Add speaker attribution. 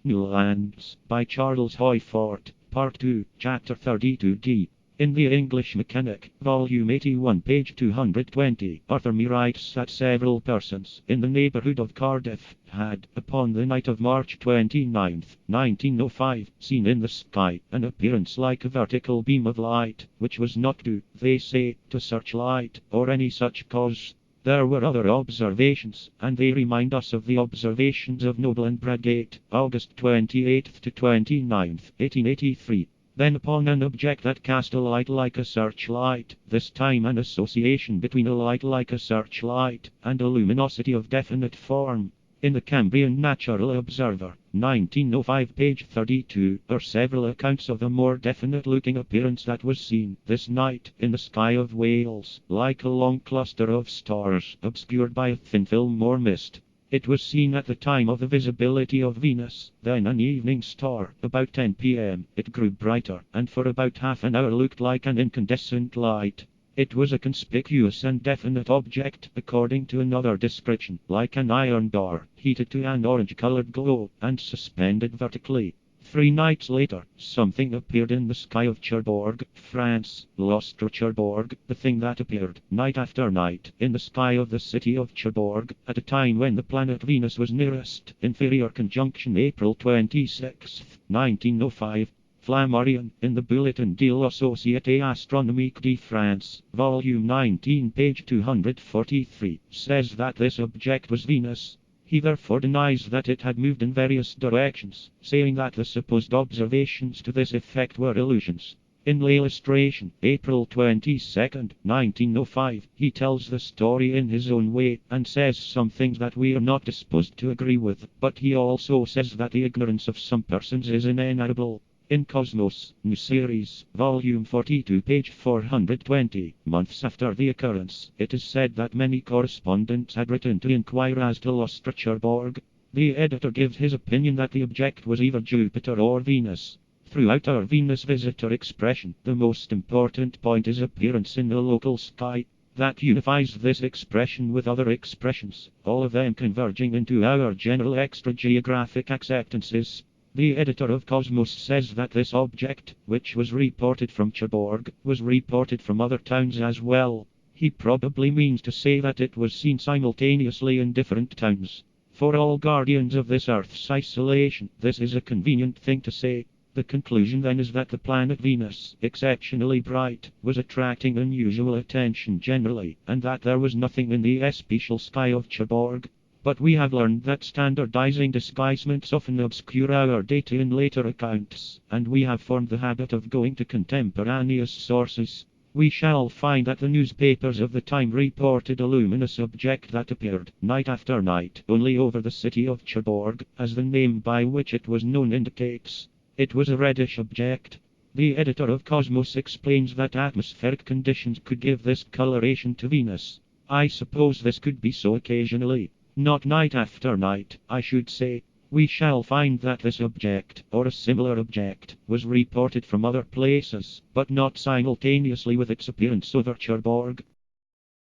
Speaker 1: New Lands, by Charles Hoyfort, Part 2, Chapter 32d. In the English Mechanic, Volume 81, page 220, Arthur Me writes that several persons in the neighbourhood of Cardiff had, upon the night of March 29th, 1905, seen in the sky an appearance like a vertical beam of light, which was not due, they say, to searchlight, or any such cause. There were other observations, and they remind us of the observations of Noble and Bradgate, August 28th to 29th, 1883. Then upon an object that cast a light like a searchlight, this time an association between a light like a searchlight and a luminosity of definite form. In the Cambrian Natural Observer, 1905, page 32, are several accounts of a more definite-looking appearance that was seen this night in the sky of Wales, like a long cluster of stars obscured by a thin film or mist. It was seen at the time of the visibility of Venus, then an evening star. About 10 p.m. it grew brighter, and for about half an hour looked like an incandescent light. It was a conspicuous and definite object, according to another description, like an iron bar, heated to an orange-colored glow, and suspended vertically. 3 nights later, something appeared in the sky of Cherbourg, France, L'Ostre Cherbourg, the thing that appeared, night after night, in the sky of the city of Cherbourg, at a time when the planet Venus was nearest, inferior conjunction April 26, 1905. Flammarion, in the Bulletin de la Société Astronomique de France, Volume 19, page 243, says that this object was Venus. He therefore denies that it had moved in various directions, saying that the supposed observations to this effect were illusions. In L'Illustration, April 22, 1905, he tells the story in his own way, and says some things that we are not disposed to agree with, but he also says that the ignorance of some persons is inenarrable. In Cosmos, New Series, Volume 42, page 420, months after the occurrence, it is said that many correspondents had written to inquire as to L'Ostre Cherbourg. The editor gives his opinion that the object was either Jupiter or Venus. Throughout our Venus visitor expression, the most important point is appearance in the local sky. That unifies this expression with other expressions, all of them converging into our general extrageographic acceptances. The editor of Cosmos says that this object, which was reported from Cherbourg, was reported from other towns as well. He probably means to say that it was seen simultaneously in different towns. For all guardians of this Earth's isolation, this is a convenient thing to say. The conclusion then is that the planet Venus, exceptionally bright, was attracting unusual attention generally, and that there was nothing in the especial sky of Cherbourg. But we have learned that standardizing disguisements often obscure our data in later accounts, and we have formed the habit of going to contemporaneous sources. We shall find that the newspapers of the time reported a luminous object that appeared, night after night, only over the city of Cherbourg, as the name by which it was known indicates. It was a reddish object. The editor of Cosmos explains that atmospheric conditions could give this coloration to Venus. I suppose this could be so occasionally. Not night after night, I should say. We shall find that this object, or a similar object, was reported from other places, but not simultaneously with its appearance over Cherbourg.